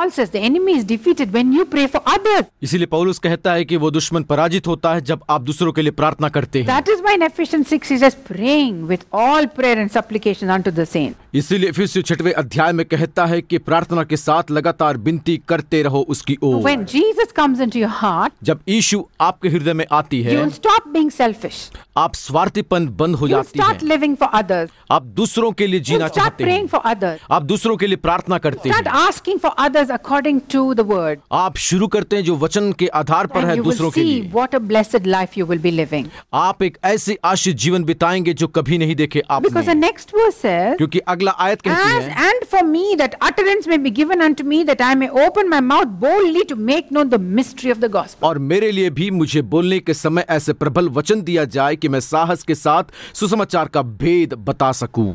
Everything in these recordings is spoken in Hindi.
Paul says the enemy is defeated when you pray for others. इसीलिए पौलुस कहता है कि वो दुश्मन पराजित होता है जब आप दूसरों के लिए प्रार्थना करते हैं। That is why in Ephesians 6 he says praying with all prayer and supplication unto the saints. इसीलिए इफिसियों 6वें अध्याय में कहता है कि प्रार्थना के साथ लगातार विनती करते रहो उसकी ओर। When Jesus comes into your heart, जब यीशु आपके हृदय में आती है, you will stop being selfish. आप स्वार्थीपन बंद हो You will जाती start है। living for others. आप दूसरों के लिए You जीना will start चाहते praying हैं। for others. आप दूसरों के लिए प्रार्थना करते Start हैं। asking for others according to the word. आप शुरू करते हैं जो वचन के आधार पर And है you will दूसरों के see लिए। what a blessed life you will be living. आप एक ऐसे आशीष जीवन बिताएंगे जो कभी नहीं देखे Because the आपने। next verse says, क्योंकि अगला आयत कहती है, and for me that utterance may be given unto me that I may open my mouth boldly to make known the mystery of the gospel. और मेरे लिए भी मुझे बोलने के समय ऐसे प्रबल वचन दिया जाए कि मैं साहस के साथ सुसमाचार का भेद बता सकूं।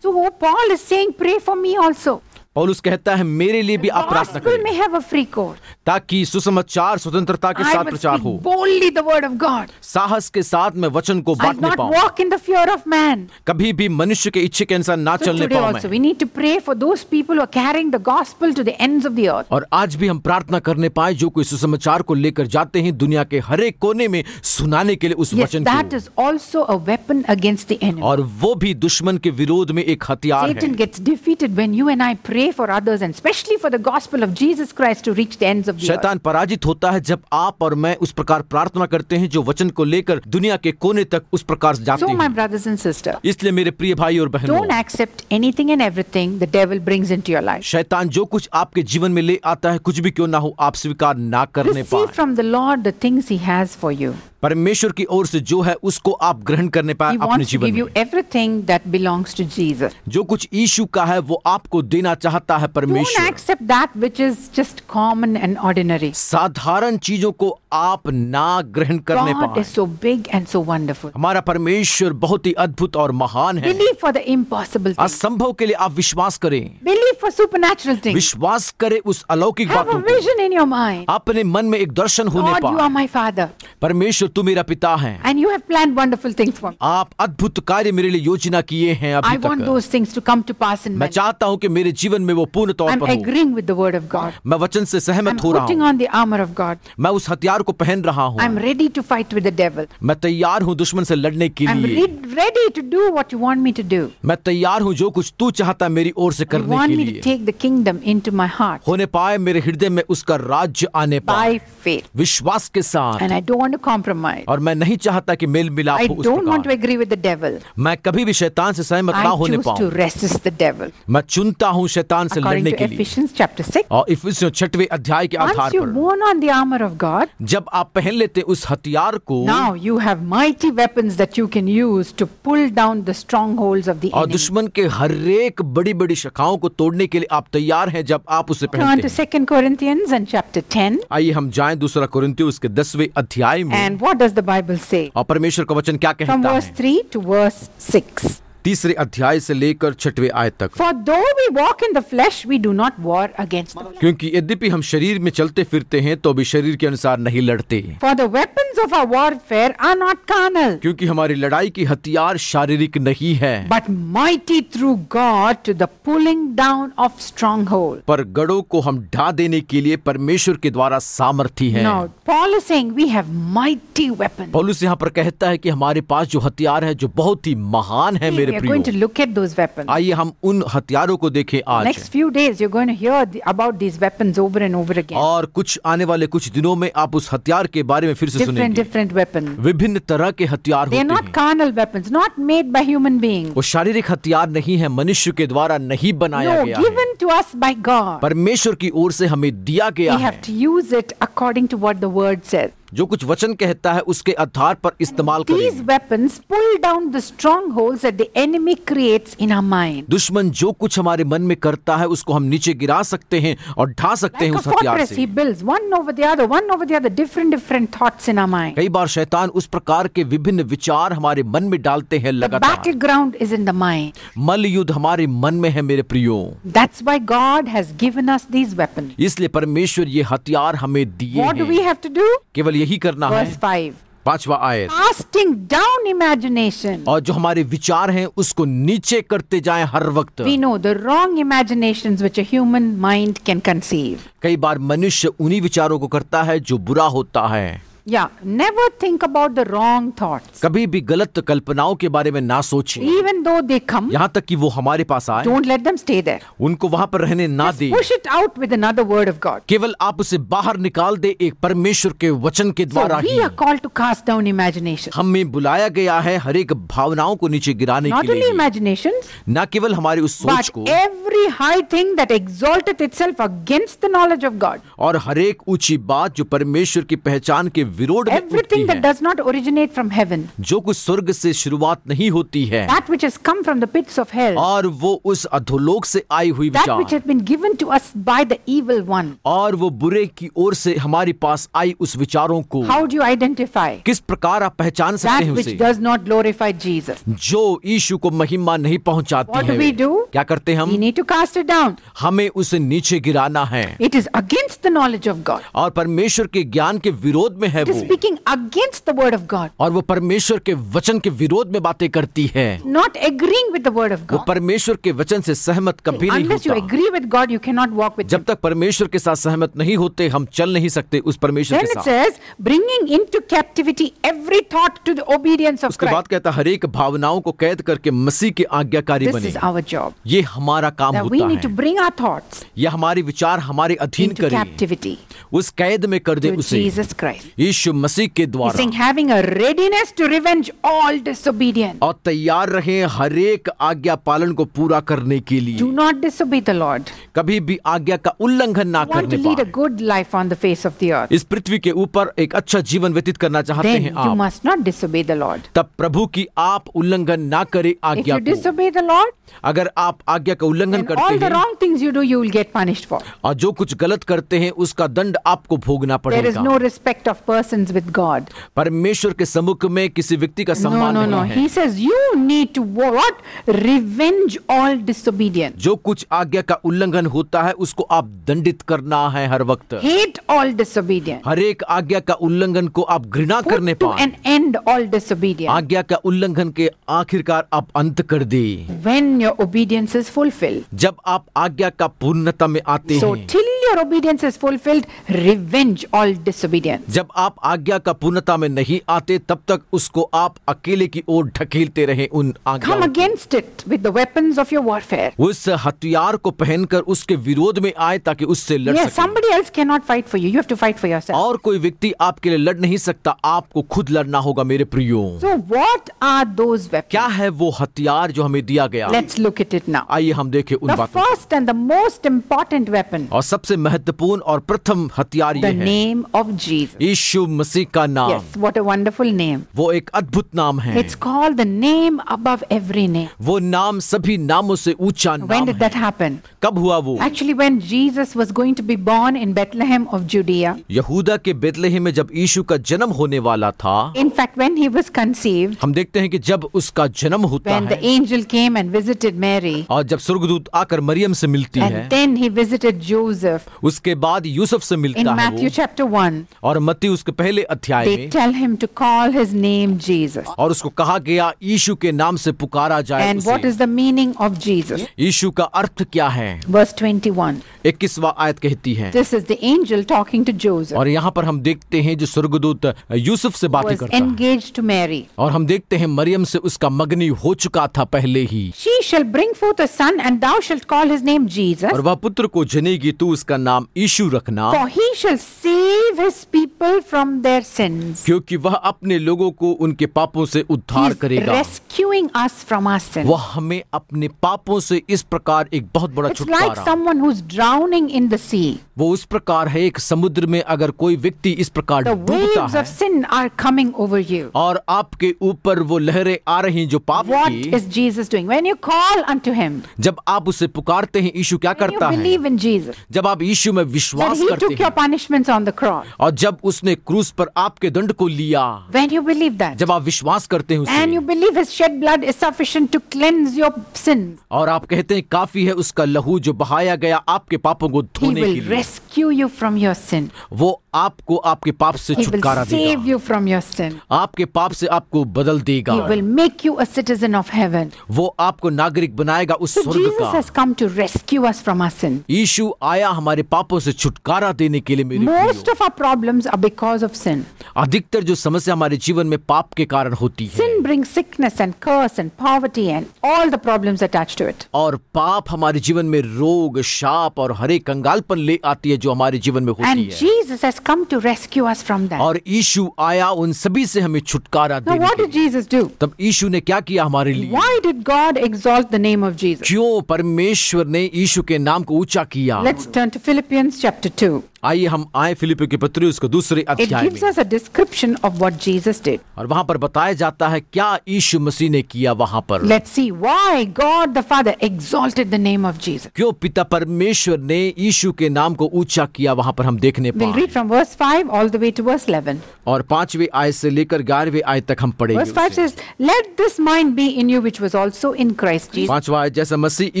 So Paul is saying, pray for me also. पौलुस कहता है मेरे लिए भी आप प्रार्थना Gospel may करें have a free course. ताकि सुसमाचार स्वतंत्रता के I साथ will प्रचार speak हो। boldly the word of God. साहस के साथ मैं वचन को I'll बांटने not पाऊं। walk in the fear of man. कभी भी मनुष्य के इच्छे के अनुसार ना So चलने today पाऊं also मैं। we need to pray for those people who are carrying the gospel to the ends of the earth. और आज भी हम प्रार्थना करने पाए जो कोई सुसमाचार को लेकर जाते हैं दुनिया के हर एक कोने में सुनाने के लिए उस Yes, वचन that को। is also a weapon against the enemy. और वो भी दुश्मन के विरोध में एक हथियार Satan है। gets defeated when you and I pray for others, and especially for the gospel of Jesus Christ to reach the ends of the earth. शैतान पराजित होता है जब आप और मैं उस प्रकार प्रार्थना करते हैं जो वचन को लेकर दुनिया के कोने तक उस प्रकार जाते So my हैं। brothers and sisters, इसलिए मेरे प्रिय भाई और बहनों, don't accept anything and everything the devil brings into your life. शैतान जो कुछ आपके जीवन में ले आता है कुछ भी क्यों ना हो आप स्वीकार ना करने Receive पाए। from the Lord the things he has for you. परमेश्वर की ओर से जो है उसको आप ग्रहण करने पाए He अपने wants to जीवन give you में। everything that belongs to Jesus. जो कुछ यीशु का है वो आपको देना चाहता है Don't परमेश्वर। accept that which is just common and ordinary. साधारण चीजों को आप ना ग्रहण करने God पाए। is so big and so wonderful. हमारा परमेश्वर बहुत ही अद्भुत और महान है। Believe for the impossible things. असंभव के लिए आप विश्वास करें, Believe for supernatural things. विश्वास करें उस अलौकिक Have a बातों को। vision in your mind. अपने मन में एक दर्शन होने Lord, you are पाए। my father, परमेश्वर तू मेरा पिता है, and you have planned wonderful things for me. आप अद्भुत कार्य मेरे लिए योजना किए हैं I अभी want तक। those things to come to pass in my मैं life. चाहता हूं कि मेरे जीवन में वो पूर्ण तौर I'm पर हो। agreeing with the word of God. मैं वचन से I'm सहमत हो रहा putting हूं। on the armor of God. मैं उस हथियार को पहन रहा हूं। I'm ready to fight with the devil. मैं तैयार हूं दुश्मन से लड़ने के I'm लिए। ready to do what you want me to do. मैं तैयार हूं जो कुछ तू चाहता है मेरी ओर से You करने want के me to लिए take the kingdom into my heart होने पाए, मेरे हृदय में उसका राज्य आने पाए by faith. विश्वास के साथ। And I don't want to compromise. और मैं नहीं चाहता कि मेल मिलाप I हो उस don't want to प्रकार। agree with the devil. मैं कभी भी शैतान से सहमत ना I होने choose to पाऊं। resist the devil. मैं चुनता हूं शैतान से According लड़ने to के लिए। Ephesians chapter 6. और इफिसियों 6वें अध्याय के आधार Once you've पर worn on the armor of God, जब आप पहन लेते हैं उस हथियार को, now you have mighty weapons that you can use to pull down the strongholds of the और enemy. दुश्मन के हर एक बड़ी बड़ी शाखाओं को तोड़ने के लिए आप तैयार हैं जब आप उसे Turn पहनते to हैं। 2 Corinthians and chapter 10. आइए हम जाएं दूसरा कुरिन्थियों उसके 10वें अध्याय में। And what does the Bible say? और परमेश्वर का वचन क्या From कहता verse है? 3 to verse 6. तीसरे अध्याय से लेकर 6वें आयत तक। For though we walk in the flesh, we do not war against the flesh. क्योंकि यद्यपि हम शरीर में चलते फिरते हैं तो भी शरीर के अनुसार नहीं लड़ते, For the weapons of our warfare are not carnal, क्योंकि हमारी लड़ाई की हथियार शारीरिक नहीं है, but mighty through God to the pulling down of strongholds. पर गढ़ों को हम ढा देने के लिए परमेश्वर के द्वारा सामर्थी है। Now, Paul is saying we have mighty weapons. पौलुस यहाँ पर कहता है कि हमारे पास जो हथियार है जो बहुत ही महान है मेरे We are going to प्रियो। look at those weapons. आइए हम उन हथियारों को देखें आज। Next few days, you're going to hear about these weapons over and over again. और कुछ आने वाले कुछ दिनों में आप उस हथियार के बारे में फिर से सुनेंगे। Different weapons. विभिन्न तरह के हथियार They are होते not हैं। carnal weapons, not made by human beings. वो शारीरिक हथियार नहीं है, मनुष्य के द्वारा नहीं बनाया No, गया है, given to us by God. परमेश्वर की ओर से हमें दिया गया We है। have to use it according to what the word says. जो कुछ वचन कहता है उसके आधार पर इस्तेमाल These करें। weapons pull down the strongholds that the enemy creates in our mind. दुश्मन जो कुछ हमारे मन में करता है उसको हम नीचे गिरा सकते हैं और ढा सकते हैं Like a उस हथियार fortress, he से। builds one over the other, different thoughts in our mind. कई बार शैतान उस प्रकार के विभिन्न विचार हमारे मन में डालते हैं The लगातार। battleground is in the mind. मल्ल युद्ध हमारे मन में है मेरे प्रियो। That's why God has given us these weapons. इसलिए परमेश्वर ये हथियार हमें दिए What do हैं। we have to do? केवल यही करना Verse है। 5. 5वां आयत, casting down imagination. और जो हमारे विचार हैं उसको नीचे करते जाएं हर वक्त। We know the wrong imaginations which a human mind can conceive. कई बार मनुष्य उन्हीं विचारों को करता है जो बुरा होता है। Yeah, never think about the wrong thoughts. कभी भी गलत कल्पनाओं के बारे में ना सोचें। Even though they come, यहाँ तक कि वो हमारे पास आए, don't let them stay there. उनको वहां पर रहने ना Just they. push it out with another word of God. केवल आप उसे बाहर निकाल दे एक परमेश्वर के वचन के So द्वारा we he. are called to cast down imagination. हमें बुलाया गया है हर एक भावनाओं को नीचे गिराने Not के only लिए, imaginations, न केवल हमारी उस सोच but को, every high thing that exalteth itself against the knowledge of God. और हर एक ऊंची बात जो परमेश्वर की पहचान के विरोध में उठती Everything that है, does not originate from heaven, जो कुछ स्वर्ग से शुरुआत नहीं होती है, that which has come from the pits of hell, और वो उस अधोलोक से आई हुई that which विचार, has been given to us by the evil one. और वो बुरे की ओर से हमारे पास आई उस विचारों को How do you identify? किस प्रकार आप पहचान सकते That हैं which उसे, does not glorify Jesus. जो यीशु को महिमा नहीं पहुंचाती What do है। we do? क्या करते We हम? need to cast it down. हमें उसे नीचे गिराना है, It is against the knowledge of God. और परमेश्वर के ज्ञान के विरोध में है It is वो, speaking against the word of God. और वो परमेश्वर के वचन के विरोध में बातें करती है। Not agreeing with the word of वो God. परमेश्वर के वचन से सहमत कभी नहीं Unless you होता। agree with God, you cannot walk with जब Him. तक परमेश्वर के साथ सहमत नहीं होते हम चल नहीं सकते उस परमेश्वर Then के it साथ। says, bringing into captivity every thought to the obedience of उसके बाद Christ. कहता हर एक भावनाओं को कैद करके मसीह के आज्ञाकारी This बने। is our job. ये हमारा काम That we होता need to है। bring our thoughts ये हमारे विचार हमारे अधीन into करें, captivity उस कैद में कर दे to उसे Jesus Christ. यीशु मसीह के He's द्वारा, saying, having a readiness to revenge all disobedience. और तैयार रहें हर एक आज्ञा पालन को पूरा करने के लिए। Do not disobey the Lord. कभी भी आज्ञा का उल्लंघन ना You want to करने lead a पाए। good life on the face of the earth. इस पृथ्वी के ऊपर एक अच्छा जीवन व्यतीत करना चाहते Then हैं you आप, must not disobey the Lord. तब प्रभु की आप उल्लंघन ना करें If आज्ञा you को। disobey the Lord, अगर आप आज्ञा का उल्लंघन then करते all the हैं wrong things you do, you will get punished for. और जो कुछ गलत करते हैं उसका दंड आपको भोगना There is पड़ेगा। no respect of persons with God. परमेश्वर के सम्मुख में किसी व्यक्ति का No, सम्मान no, no. नहीं है। He says you need to what? Revenge all disobedience. जो कुछ आज्ञा का उल्लंघन होता है उसको आप दंडित करना है हर वक्त। Hate all disobedience. हर एक आज्ञा का उल्लंघन को आप घृणा करने Put to पाए। an end all disobedience. आज्ञा का उल्लंघन के आखिरकार आप अंत कर दे When your obedience is fulfilled. जब आप आज्ञा का पूर्णता में आते So हैं। till your obedience is fulfilled, revenge all disobedience. जब आप आज्ञा का पूर्णता में नहीं आते तब तक उसको आप अकेले की ओर ढकेलते रहे उन Come आज्ञाओं को। against it with the weapons of your warfare. उस हथियार को पहनकर उसके विरोध में आए ताकि उससे लड़ Yes, सके। somebody else cannot fight for you. You have to fight for yourself. और कोई व्यक्ति आपके लिए लड़ नहीं सकता, आपको खुद लड़ना होगा मेरे प्रियो। So what are those weapons? क्या है वो हथियार जो हमें दिया गया? Let's look at it now. आइए हम देखें उन The बातों को। first and the most important weapon, और सबसे महत्वपूर्ण और प्रथम हथियार ये the है name of Jesus. यीशु मसीह का नाम। Yes, what a wonderful name. वो एक अद्भुत नाम है। It's called the name above every name. वो नाम सभी नामों से ऊंचा When नाम did है। that happen? कब हुआ वो? Actually, when Jesus was going to be born in Bethlehem of Judea. यहूदा के बेतलेहम में जब यीशु का जन्म होने वाला था, In fact, when he was conceived, हम देखते हैं कि जब उसका जन्म होता when the है angel came and visited Mary, और जब स्वर्गदूत आकर मरियम से मिलती है, and then he visited Joseph उसके बाद यूसुफ से in मिलता है Matthew वो, chapter 1, और मत्ती उसके पहले अध्याय they में, tell him to call his name Jesus. और उसको कहा गया यीशु के नाम से पुकारा जाए And what उसे। is the meaning of Jesus? यीशु का अर्थ क्या है? Verse 21. 21वां आयत कहती है। This is the angel talking to Joseph, और यहाँ पर हम देखते हैं जो स्वर्गदूत यूसुफ से who बातें was करता है, engaged to Mary. और हम देखते हैं मरियम से उसका मगनी हो चुका था पहले ही। She shall bring forth a son, and thou shalt call his name Jesus, और वह पुत्र को जनेगी, तू उसका नाम यीशु रखना, for he shall save his people from their sins. क्योंकि वह अपने लोगों को उनके पापों से उद्धार He's करेगा। rescuing us from our sins. वह हमें अपने पापों से इस प्रकार एक बहुत बड़ा It's like छुटकारा। someone who's drowning in the sea. वो उस प्रकार है एक समुद्र में अगर कोई व्यक्ति इस प्रकार The डूबता waves है of sin are coming over you. और आपके ऊपर वो लहरें आ रही जो पाप What की, is Jesus doing? When you call unto him, जब आप उसे पुकारते हैं, यीशु क्या when you करता है? believe in Jesus, जब आप यीशु में that विश्वास he करते took your हैं punishments on the cross, और जब उसने क्रूस पर आपके दंड को लिया, when you believe that, जब आप विश्वास करते हैं and you उसे believe his shed blood is sufficient to cleanse your sins, और आप कहते हैं काफी है उसका लहू जो बहाया गया आपके पापों को he धोने will के लिए, rescue you from your sin. वो आपको आपके पाप से He will छुटकारा save देगा, you from your sin. आपके पाप से आपको बदल देगा, He will make you a citizen of heaven. वो आपको नागरिक बनाएगा उस So स्वर्ग Jesus का। has come to rescue us from our sin. यीशु आया हमारे पापों से छुटकारा देने के लिए। मेरे Most प्रियो, of our problems are because of sin. अधिकतर जो समस्या हमारे जीवन में पाप के कारण होती है, Sin brings sickness and curse and poverty and all the problems attached to it. और पाप हमारे जीवन में रोग, शाप और हरे कंगालपन ले आती है जो हमारे जीवन में होती And है। Jesus has come to rescue us from that. और यीशु आया उन सभी से हमें छुटकारा Now देने what के did लिए। Jesus do? तब यीशु ने क्या किया हमारे लिए? Why did God exalt the name of Jesus? क्यों परमेश्वर ने यीशु के नाम को ऊंचा किया? Let's turn to Philippians chapter 2. आइए हम आए फिलिपियों के पत्री उसके दूसरे It अध्याय gives में, us a description of what Jesus did. और वहां पर बताया जाता है क्या यीशु मसीह ने किया वहां पर। Let's see why God the Father exalted the name of Jesus. क्यों पिता परमेश्वर ने यीशु के नाम को ऊंचा किया वहां पर हम देखने We'll पाए। read from verse 5 all the way to verse 11. और 5वें आयत से लेकर 11वें आयत तक हम पढ़ेंगे Verse 5 उसे। says, "Let this mind be in you which was also in Christ Jesus, 5वां आयत, जैसा मसीह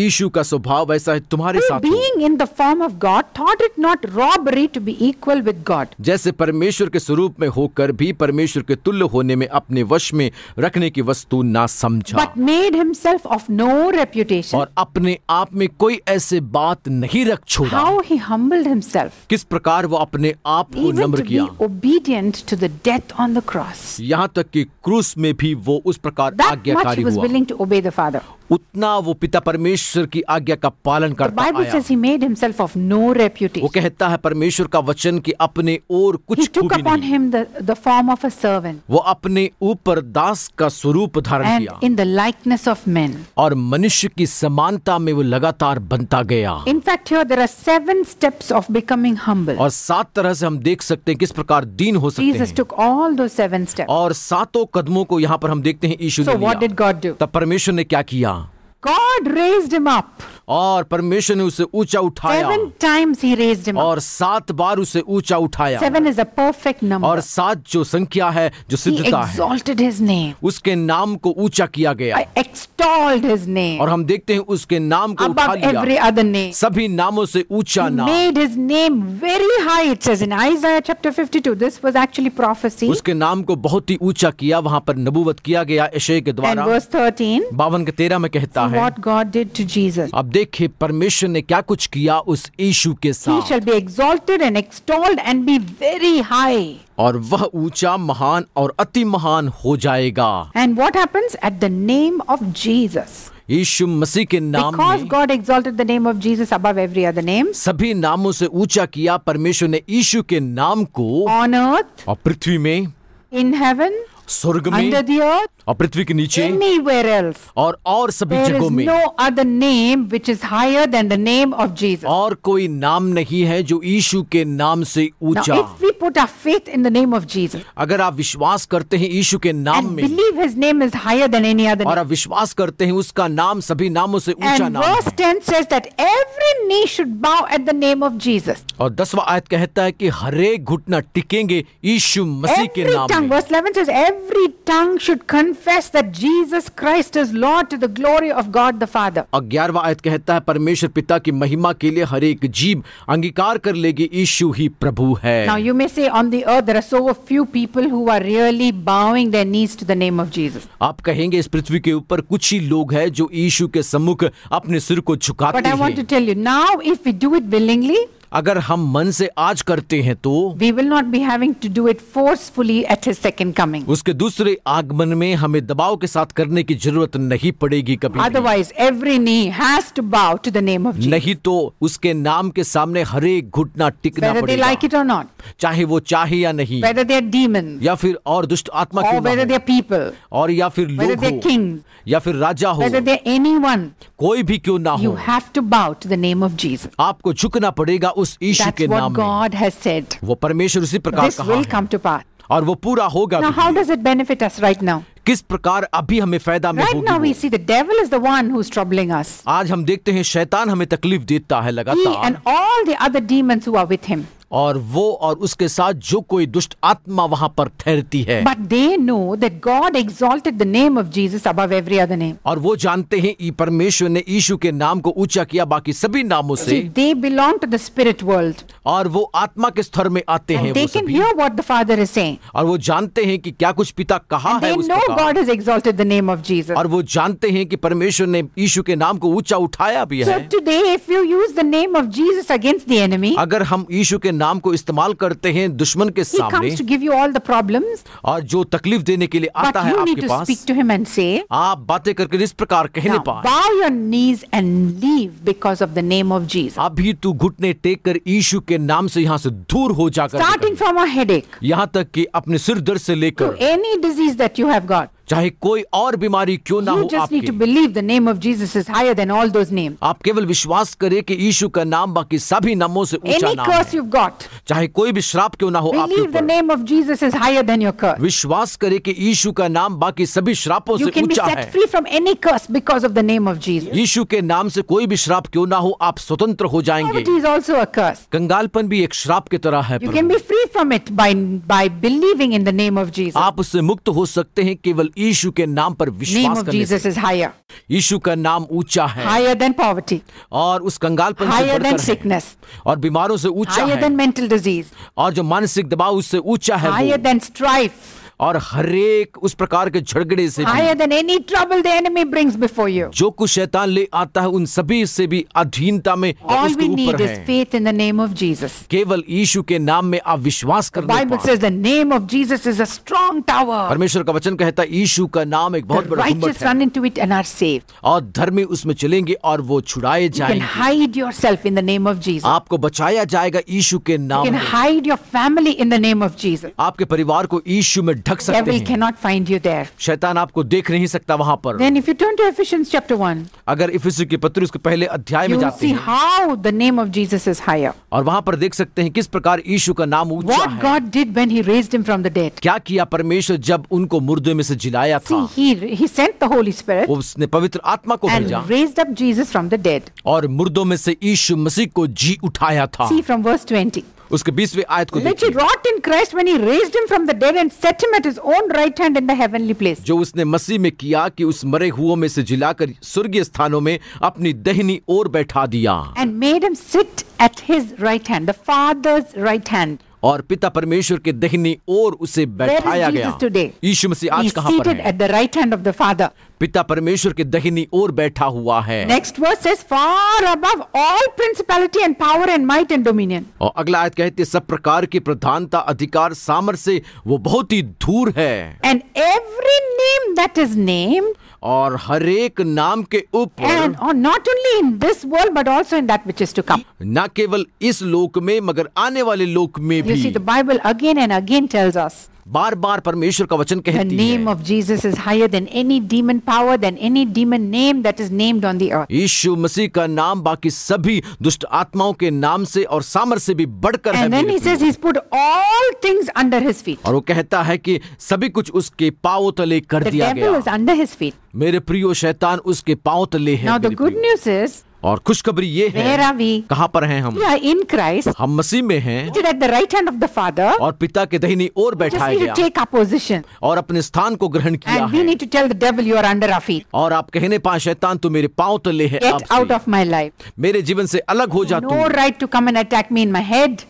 यीशु का स्वभाव वैसा है तुम्हारे who साथ हो, being in the form of God thought it not robbery to be equal with God, जैसे परमेश्वर के स्वरूप में होकर भी परमेश्वर के तुल्य होने में अपने वश में रखने की वस्तु ना समझा, but made himself of no reputation." और अपने आप में कोई ऐसे बात नहीं रख छोड़ा। How he humbled himself, किस प्रकार वो अपने आप को even नम्र to be किया, obedient to the death on the cross. यहाँ तक कि क्रूस में भी वो उस प्रकार That much आज्ञाकारी he was हुआ, willing to obey the Father. उतना वो पिता परमेश्वर की आज्ञा का पालन The करता Bible आया। says he made himself of no वो reputation. कहता है परमेश्वर का वचन कि अपने और He कुछ took खूबी upon नहीं, him the form of a servant वो अपने ऊपर दास का स्वरूप धारण and किया, in the likeness of men. और मनुष्य की समानता में वो लगातार बनता गया। In fact, here there are 7 steps of becoming humble. और 7 तरह से हम देख सकते हैं किस प्रकार दीन हो सकते Jesus हैं, took all those 7 steps. और 7 कदमों को यहाँ पर हम देखते हैं यीशु ने So what लिया। did God do? तब परमेश्वर ने क्या किया? God raised him up. और परमेश्वर ने उसे ऊंचा उठाया, 7 times he raised him up. और 7 बार उसे ऊंचा उठाया, 7 is a perfect number. और 7 जो संख्या है, जो He सिद्धता है, exalted his name. उसके नाम को ऊंचा किया गया, I extolled his name और हम देखते हैं उसके नाम को उठा above every लिया, other name. सभी नामों से ऊंचा He नाम। made his name very high, it says in Isaiah chapter 52. This was actually prophecy. उसके नाम को बहुत ही ऊंचा किया, वहां पर नबूवत किया गया यशायाह के And द्वारा। verse 13, 52 के 13 में कहता see है, what God did to Jesus. अब देखिए परमेश्वर ने क्या कुछ किया उस यीशु के He साथ, shall be exalted and extolled and be very high. और वह ऊंचा, महान और अति महान हो जाएगा। And what happens at the name of Jesus? यीशु मसीह के नाम Because में God exalted the name of Jesus above every other name, सभी नामों से ऊंचा किया, परमेश्वर ने यीशु के नाम को on earth, और पृथ्वी में, in heaven, स्वर्ग में, under the earth, और पृथ्वी के नीचे, anywhere else. और सभी There जगहों is में। no other name which is higher than the name of Jesus. और कोई नाम नहीं है जो यीशु के नाम से Now, ऊंचा। if we put our faith in the name of Jesus अगर आप विश्वास करते हैं यीशु के नाम and में, believe his name is higher than any other और name, आप विश्वास करते हैं उसका नाम सभी नामों से ऊंचा and नाम verse है, 10 says that every knee should bow at the name of Jesus. और 10वां आयत कहता है कि हरेक घुटना टिकेंगे यीशु मसीह के Every नाम tongue, में। verse 11 says, every tongue should confess that Jesus Christ is Lord to the glory of God the Father. और 11वां आयत कहता है परमेश्वर पिता की महिमा के लिए हरेक जीभ अंगीकार कर लेगी यीशु ही प्रभु है। Now you may say on the earth there are so few people who are really bowing their knees to the name of Jesus. आप कहेंगे इस पृथ्वी के ऊपर कुछ ही लोग हैं जो यीशु के सम्मुख अपने सिर को But झुकाते I want to हैं। tell you, now if we do it willingly, अगर हम मन से आज करते हैं तो we will not be having to do it forcefully at his second coming. उसके दूसरे आगमन में हमें दबाव के साथ करने की जरूरत नहीं पड़ेगी कभी भी। Otherwise, every knee has to bow to the name of Jesus, नहीं तो उसके नाम के सामने हरेक घुटना टिकना whether they पड़ेगा, like it or not, चाहे वो चाहे या नहीं, whether they are demons, या फिर और दुष्ट आत्मा or क्यों whether they ना are people, हो, और या फिर whether लोग they are हो, kings, या फिर राजा हो, whether they are anyone, कोई भी क्यों ना you हो, have to bow to the name of Jesus. आपको झुकना पड़ेगा उस यीशु That's के what नाम में। God has said. वो परमेश्वर उसी प्रकार This कहा will है, come to pass. और वो पूरा होगा Now, भी। how does it benefit us right now? किस प्रकार अभी हमें फायदा में Right now we होगी। see the devil is the one who's troubling us. आज हम देखते हैं शैतान हमें तकलीफ देता है He लगातार, and all the other demons who are with him. और वो और उसके साथ जो कोई दुष्ट आत्मा वहां पर ठहरती है। But they know that God exalted the name of Jesus above every other name. और वो जानते हैं कि परमेश्वर ने यीशु के नाम को ऊंचा किया बाकी सभी नामों से, See, they belong to the spirit world. और वो आत्मा के स्तर में आते हैं And they वो can सभी, hear what the Father is saying. और वो जानते हैं कि क्या कुछ पिता कहा And है they उस know प्रकार, God has exalted the name of Jesus. और वो जानते हैं कि परमेश्वर ने यीशु के नाम को ऊंचा उठाया भी So है। today, if you use the name of Jesus against the enemy, अगर हम यीशु के नाम को इस्तेमाल करते हैं दुश्मन के he सामने, comes to give you all the problems, और जो तकलीफ देने के लिए आता but है you need आपके to pass, speak to him and say, आप बातें करके इस प्रकार कहने now पाए, bow your knees and leave because of the name of Jesus. अभी तू घुटने टेक कर यीशु के नाम से यहाँ से दूर हो जाकर, Starting from a headache यहाँ तक कि अपने सिर दर्द से to लेकर any disease that you have got. चाहे कोई और बीमारी क्यों ना You हो just need to आपकी, believe the name of Jesus is higher than all those names. आप केवल विश्वास करें कि यीशु का नाम बाकी सभी नामों से ऊंचा Any नाम curse है। you've got, चाहे कोई भी श्राप क्यों ना हो आपके believe the ऊपर, name of Jesus is higher than your curse. विश्वास करें कि यीशु का नाम बाकी सभी श्रापों You से can be ऊंचा set है। free from any curse because of the name of Jesus. यीशु के नाम से कोई भी श्राप क्यों ना हो, आप स्वतंत्र हो जाएंगे। Poverty is also a curse. कंगालपन भी एक श्राप की तरह है, You can be free from it by believing in the name of Jesus. आप उससे मुक्त हो सकते हैं केवल यीशु के नाम पर Name विश्वास of करने Jesus से। is higher, यीशु का नाम ऊंचा है, higher than poverty, और उस कंगालपन से higher than बढ़कर है, sickness, और बीमारों से ऊंचा higher है, than mental disease, और जो मानसिक दबाव उससे ऊंचा है higher वो, than strife, और हरेक उस प्रकार के झगड़े से भी, higher than any trouble the enemy brings before you. जो कुछ शैतान ले आता है उन सभी से भी अधीनता में All उसके we need ऊपर is है। faith in the name of Jesus. केवल यीशु के नाम में आप विश्वास The करने Bible पाए। says the name of Jesus is a strong tower. परमेश्वर का वचन कहता है यीशु का नाम एक The बहुत बड़ा गुम्बद righteous है, run into it and are saved. और धर्मी उसमें चलेंगे और वो छुड़ाए You can जाएंगे। hide yourself in the name of Jesus. आपको बचाया जाएगा यीशु के You नाम can में। hide your family in the name of Jesus. आपके परिवार को यीशु में ढक सकते Devil हैं, cannot find you there. शैतान आपको देख नहीं सकता वहां पर। Then if you turn to Ephesians chapter 1, अगर इफिसी के पत्र उसके पहले अध्याय में you will जाते see हैं, how the name of Jesus is higher. और वहां पर देख सकते हैं किस प्रकार यीशु का नाम ऊंचा What है। God did when he raised him from the dead. क्या किया परमेश्वर जब उनको मुर्दे में से जिलाया था, See, he sent the Holy Spirit उसने पवित्र आत्मा को and भेजा raised up Jesus from the dead. और मुर्दों में से यीशु मसीह को जी उठाया था। See from verse 20. उसके 20वें आयत को Which he देखिए, wrought in Christ when he raised him from the dead and set him at his own right hand in the heavenly place. जो उसने मसीह में किया कि उस मरे हुओं में से जिलाकर स्वर्गीय स्थानों में अपनी दाहिनी ओर बैठा दिया, And made him sit at his right hand, the Father's right hand. और पिता परमेश्वर के दाहिनी ओर उसे बैठाया Where is गया। Jesus today? यीशु मसीह आज He's कहां पर seated है? at the right hand of the Father. पिता परमेश्वर के दाहिनी ओर बैठा हुआ है। Next verse says, far above all principality and power and might and dominion. और अगला आयत कहते सब प्रकार की प्रधानता अधिकार सामर्थ से वो बहुत ही दूर है, And every name that is named, और हर एक नाम के ऊपर, and not only in this world but also in that which is to come. न केवल इस लोक में मगर आने वाले लोक में You see, भी। the Bible again and again tells us बार बार परमेश्वर का वचन the कहती name है of Jesus is higher than any demon power, than any demon name that is named on the earth. यीशु मसीह का नाम बाकी सभी दुष्ट आत्माओं के नाम से और सामर्थ से भी बढ़कर है And then मेरे he says प्रियो। he's put all things under his feet. और वो कहता है कि सभी कुछ उसके पांव तले कर The दिया devil is गया। under his feet. मेरे प्रियो शैतान उसके पांव तले है Now the मेरे good प्रियो। news is, और खुशखबरी ये where है, are we? कहां पर हैं हम? We are in Christ, हम मसीह में हैं seated at the right hand of the Father. और पिता के दाहिनी ओर Just बैठाया need to गया take our position. और अपने स्थान को ग्रहण किया And we है। need to tell the devil you are under our feet. और आप कहने पाए शैतान तू मेरे पांव तले है, Get अब out से of my life. मेरे जीवन से अलग हो जा No तू। right to come and attack me in my head.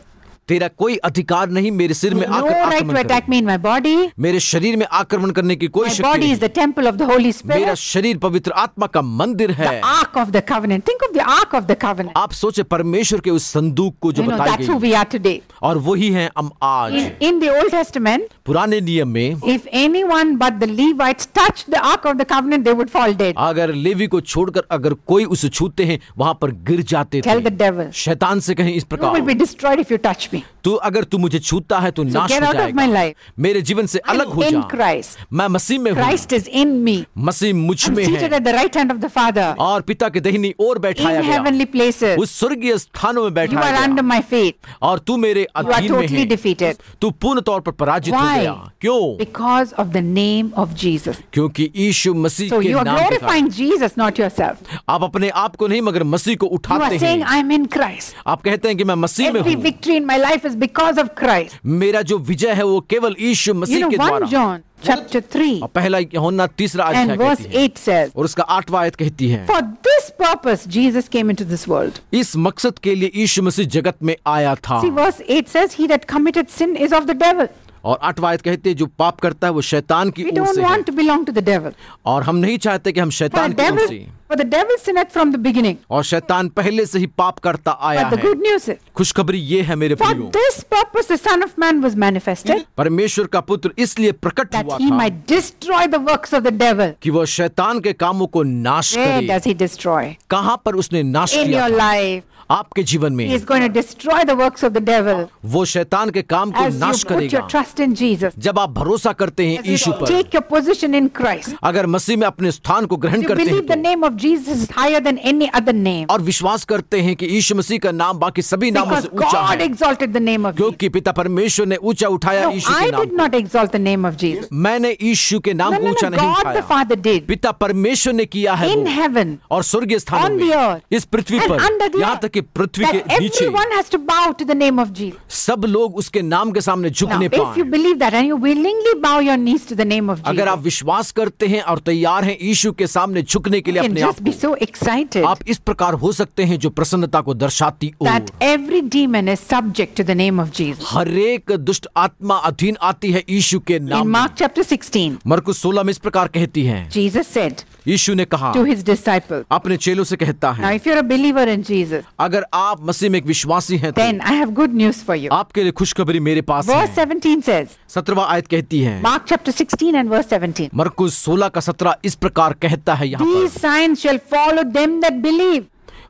तेरा कोई अधिकार नहीं मेरे सिर में No आकर right आक्रमण to attack करने, me in my body. मेरे शरीर में आक्रमण करने की कोई My शक्ति body नहीं। is the temple of the Holy मेरा Spirit. शरीर पवित्र आत्मा का मंदिर है। The ark of the covenant. Think of the ark of the covenant. आप सोचे परमेश्वर के उस संदूक को जो You know, बताई that's who गई, we are today. और वही है हम आज। In the Old Testament, पुराने नियम में if anyone but the Levites touched the ark of the covenant, they would fall dead. अगर लेवी को छोड़कर अगर कोई उसे छूते हैं वहां पर गिर जाते Tell the थे। devil, शैतान से कहें इस you will be प्रकार, destroyed if you touch me. अगर तू मुझे छूता है तो नाश get हो out of my जाएगा। life. मेरे जीवन से अलग हो in जा। Christ. मैं मसीह में हूँ। Christ is in me. मसीह मुझ I'm में seated है at the right hand of the Father. और पिता के दाहिनी ओर बैठाया In गया heavenly places. उस स्वर्गीय स्थानों में You बैठाया are under गया my feet. और तू मेरे You are अधीन में totally है। defeated. तू पूर्ण तौर पर पराजित हो Why? गया। क्यों? Because of the name of Jesus. क्योंकि यीशु मसीह So के you are नाम के कारण glorifying Jesus, not yourself. आप अपने आप को नहीं मगर मसीह को You उठाते are saying, हैं। I'm in Christ. आप कहते हैं कि मैं मसीह में Every हूँ। victory in my life is because of Christ. मेरा जो विजय है वो केवल यीशु You मसीह know, के 1 द्वारा। John chapter 3 और पहला यूहन्ना 3 and अध्याय verse कहती है 8 says, और उसका 8वां आयत कहती है, For this purpose Jesus came into this world. इस मकसद के लिए यीशु मसीह जगत में आया था। See, verse 8 says, He that committed sin is of the devil. और 8वां आयत कहते हैं जो पाप करता है वो शैतान की We ओर don't से है want to belong to the devil. और हम नहीं चाहते कि हम शैतान की ओर से। For the devil sinneth from the beginning. और शैतान पहले से ही पाप करता आया But the है। good news is, खुशखबरी ये है मेरे for प्रियो, this purpose the Son of Man was manifested, परमेश्वर का पुत्र इसलिए प्रकट that हुआ he था might destroy the works of the devil. कि वो शैतान के कामों को नाश Where करे। does he destroy? कहां पर उसने नाश In किया your था? life. आपके जीवन He is में going to destroy the works of the devil वो शैतान के काम को as नाश you put your करेगा trust in Jesus. जब आप भरोसा करते हैं As you यीशु पर। take your position in Christ. अगर मसीह में अपने स्थान को ग्रहण You करते believe the हैं name of Jesus is higher than any other name. और विश्वास करते हैं कि यीशु मसीह का नाम बाकी सभी नामों Because से ऊंचा God है, exalted the name of Jesus. क्योंकि पिता परमेश्वर ने ऊंचा उठाया No, यीशु I के नाम did not exalt the name of Jesus. को। मैंने यीशु के नाम No, को no, ऊंचा no. नहीं God the उठाया, Father did. पिता परमेश्वर ने किया है In वो। heaven. और स्वर्गीय स्थानों On the में earth. इस पृथ्वी And पर under the यहाँ earth. तक कि पृथ्वी That के नीचे everyone has to bow to the name of Jesus. सब लोग उसके नाम के सामने Now, झुकने if you पाए। believe that and you willingly bow your knees to the name of अगर आप Jesus, विश्वास करते हैं और तैयार हैं यीशु के सामने झुकने के you लिए can अपने आप just be so excited को, आप इस प्रकार हो सकते हैं जो प्रसन्नता को दर्शाती हो। that every demon is subject to the name of Jesus. हर एक दुष्ट आत्मा अधीन आती है यीशु के In नाम में। Mark chapter 16, मरकुस 16 में इस प्रकार कहती है, Jesus said यीशु ने कहा to his disciples, अपने चेलों से कहता Now है, if you're a believer in Jesus, अगर आप मसीह में एक विश्वासी हैं तो then I have good news for you. आपके लिए खुशखबरी मेरे पास Verse है। 17 says, 17वां आयत कहती है, Mark chapter 16 and verse 17, मरकुस 16 का 17 इस प्रकार कहता है यहाँ These पर, signs shall follow them that believe.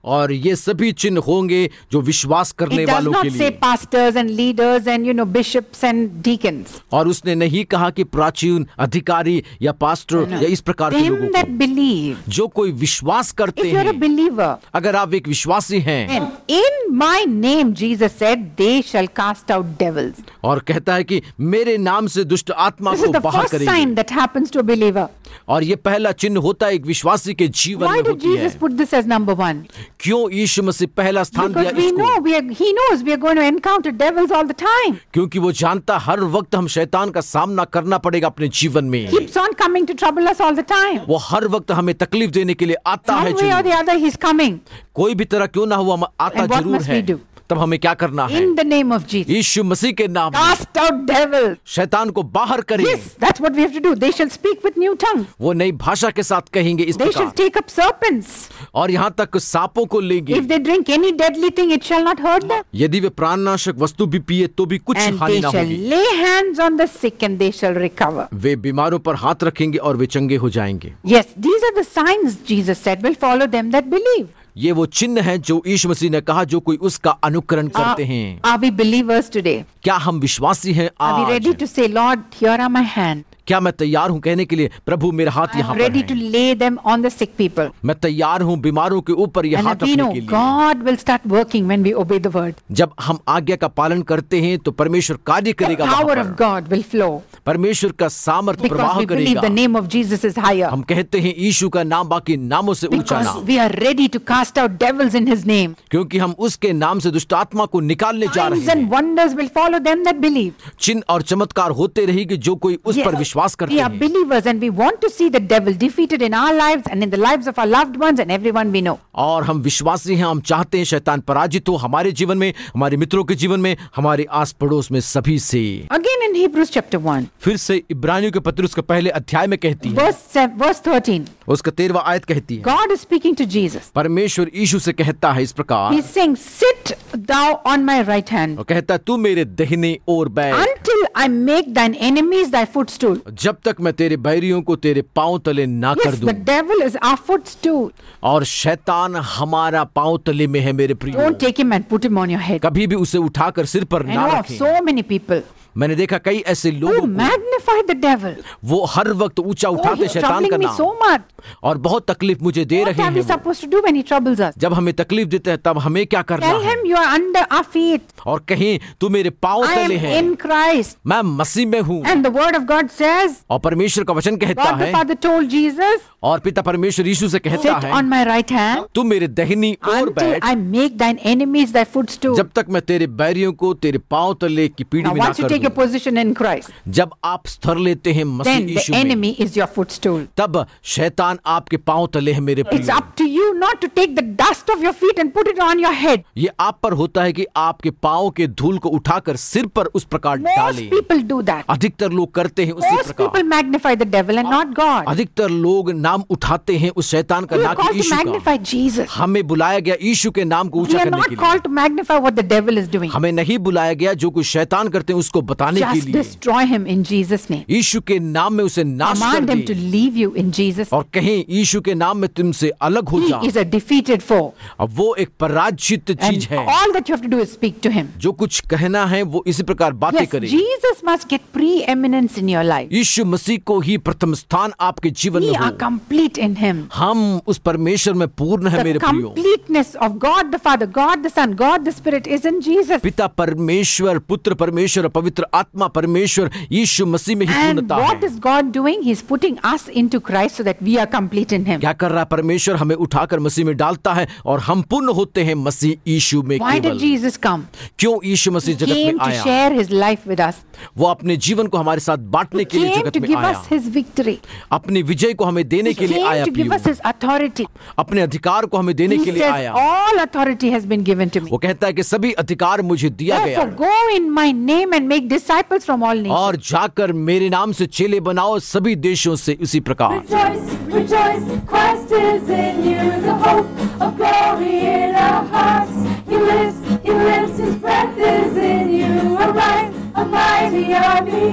और ये सभी चिन्ह होंगे जो विश्वास करने It does वालों के not say लिए। pastors and leaders and bishops and deacons. और उसने नहीं कहा कि प्राचीन अधिकारी या पास्टर या इस प्रकार के Them लोगों that को, believe. जो कोई विश्वास करते If you're a हैं। believer, अगर आप एक विश्वासी हैं then in my name, Jesus said, they shall cast out devils. और कहता है कि मेरे नाम से दुष्ट आत्मा This is को the बाहर first करेंगे, sign that happens to a believer. और ये पहला चिन्ह होता है एक विश्वासी के जीवन Why में did होती है। Jesus put this as number 1? क्यों यीशु मसीह पहला स्थान दिया Because we इसको? know, he knows we are going to encounter devils all the time. क्योंकि वो जानता हर वक्त हम शैतान का सामना करना पड़ेगा अपने जीवन में। Keeps on coming to trouble us all the time. वो हर वक्त हमें तकलीफ देने के लिए आता है One way or जरूर। the other, he's coming. कोई भी तरह क्यों ना हो हम आता And what जरूर must है। we do? तब हमें क्या करना है? In the name of Jesus. यीशु मसीह के नाम में Cast out devils. शैतान को बाहर करें। Yes, that's what we have to do. They shall speak with new tongue. वो नई भाषा के साथ कहेंगे इस They shall प्रकार, take up serpents. और यहाँ तक सांपों को लेंगे। If they drink any deadly thing, it shall not hurt them. यदि वे प्राणनाशक वस्तु भी पिए तो भी कुछ And हानि they ना shall होगी। lay hands on the sick and they shall recover. वे बीमारों पर हाथ रखेंगे और वे चंगे हो जाएंगे। Yes, these are the signs Jesus said will follow them that believe. ये वो चिन्ह है जो यीशु मसीह ने कहा जो कोई उसका अनुकरण करते हैं। Are we believers today? क्या हम विश्वासी हैं Are we ready आज? to say, Lord, here are my hands. क्या मैं तैयार हूँ कहने के लिए प्रभु मेरा हाथ यहाँ I'm पर ready to है। lay them on the sick people. मैं तैयार हूँ बीमारों के ऊपर ये And हाथ we रखने know के लिए। God will start working when we obey the word. जब हम आज्ञा का पालन करते हैं तो परमेश्वर कार्य The करेगा वहाँ power पर। of God will flow परमेश्वर का सामर्थ्य because प्रवाह we believe करेगा। the name of Jesus is higher. हम कहते हैं यीशु का नाम बाकी नामों से ऊंचा Because नाम, we are ready to cast out devils in His name. क्योंकि हम उसके नाम से दुष्ट आत्मा को निकालने जा रहे Signs and हैं। wonders will follow them that believe. चिन्ह और चमत्कार होते रहेंगे जो कोई उस पर विश्वास करते we are हैं। believers and we want to see the devil defeated in our lives and in the lives of our loved ones and everyone we know. और हम विश्वासी हैं, हम चाहते हैं शैतान पराजित हो हमारे जीवन में, हमारे मित्रों के जीवन में, हमारे आस पड़ोस में सभी से। Again in Hebrews chapter 1, फिर से इब्रानियों के पत्र उसके पहले अध्याय में कहती है, verse 13, उसका 13वां आयत कहती है, God is speaking to Jesus. परमेश्वर यीशु से कहता है इस प्रकार, He's saying, sit thou on my right hand और कहता है तू मेरे दाहिने ओर बैठ until I make thine enemies thy footstool. जब तक मैं तेरे बैरियों को तेरे पांव तले ना कर Yes, दूं। the devil is our footstool. और शैतान हमारा पांव तले में है मेरे प्रिय। Don't take him and put him on your head. कभी भी उसे उठाकर सिर पर I ना know of रखें। so many people मैंने देखा कई ऐसे who लोगों को magnify the devil. वो हर वक्त ऊंचा Oh, उठाते he's शैतान का troubling me नाम so much. और बहुत तकलीफ मुझे दे What रहे are हैं we वो। supposed to do when he troubles us? जब हमें तकलीफ देते हैं तब हमें क्या करना Tell है? him you are under our feet. और कहीं तू मेरे पांव I am तले है, in Christ. मैं मसीह में हूँ। And the word of God says, और परमेश्वर का वचन कहता God the है, Father told Jesus, और पिता परमेश्वर यीशु से कहता sit है, on my right hand तू मेरे दाहिनी ओर until बैठ I make thine enemies thy footstool. जब तक मैं तेरे बैरियों को तेरे पांव तले की पीढ़ी Now में ना once you कर take your दूं। position in Christ, जब आप स्थिर लेते हैं मसीह then the यीशु में, enemy is your footstool. तब शैतान आपके पांव तले है मेरे It's प्रिय। up to you not to take the dust of your feet and put it on your head. ये आप पर होता है कि आपके पांव के धूल को उठाकर सिर पर उस प्रकार Most डालें। people do that. अधिकतर लोग करते हैं उसी Most प्रकार। people magnify the devil and not God. अधिकतर लोग नाम उठाते हैं उस शैतान का, We ना are कि called to यीशु का। magnify Jesus. हमें बुलाया गया यीशु के नाम को We ऊंचा are करने not के लिए। called to magnify what the devil is doing. हमें नहीं बुलाया गया जो कुछ शैतान करते हैं उसको बताने के Just लिए। destroy him in Jesus' name. यीशु के नाम में उसे नाश कर Command him to they leave you in Jesus' और कहें यीशु के नाम में तुमसे अलग हो जा। He is a defeated foe. अब वो एक पराजित चीज And है। all that you have to do is speak to him. जो कुछ कहना है वो इसी प्रकार बातें Yes, करे। Jesus must get preeminence in your life. यीशु मसीह को ही प्रथम स्थान आपके जीवन We में are हो। complete in him. हम उस परमेश्वर में पूर्ण है The मेरे प्रियो। completeness of God the Father, God the Son, God the Spirit is in Jesus. पिता परमेश्वर, पुत्र परमेश्वर, पवित्र आत्मा परमेश्वर यीशु मसीह में ही And पूर्णता what है। is God doing? He's putting us into Christ so that we are complete in him. क्या कर रहा है परमेश्वर? हमें उठाकर मसीह में डालता है और हम पूर्ण होते हैं मसीह यीशु में Why did केवल। Jesus come? क्यों यीशु मसीह जगत Came में to आया? share his life with us. वो अपने जीवन को हमारे साथ बांटने के लिए Came जगत to में give आया। us his victory. अपनी विजय को हमें देने के लिए Came आया to give प्रियो। us his authority. अपने अधिकार को हमें देने He के लिए says आया। all authority has been given to me. वो कहता है कि सभी अधिकार मुझे दिया गया Therefore, है go in my name and make disciples from all nations. और जाकर मेरे नाम से चेले बनाओ सभी देशों से। इसी प्रकार Rejoice, rejoice, Christ is in you, the hope of glory in our hearts. He lives, His breath is in you. Arise, a mighty army.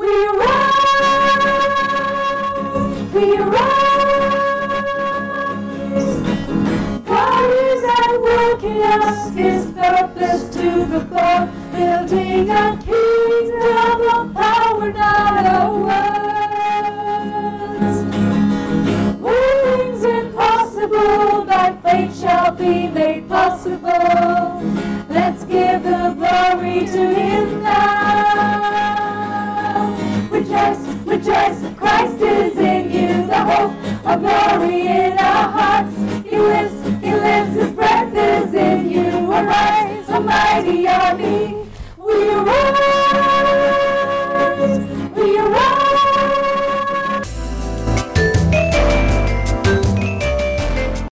We rise. God is at work in us, His purpose to perform, building a kingdom of power, not of words. Where things impossible by faith shall be made possible. Let's give the glory to Him now. Rejoice, rejoice, Christ is in you, the hope of glory in our hearts. He lives, His breath is in you. Arise, a mighty army. We rise.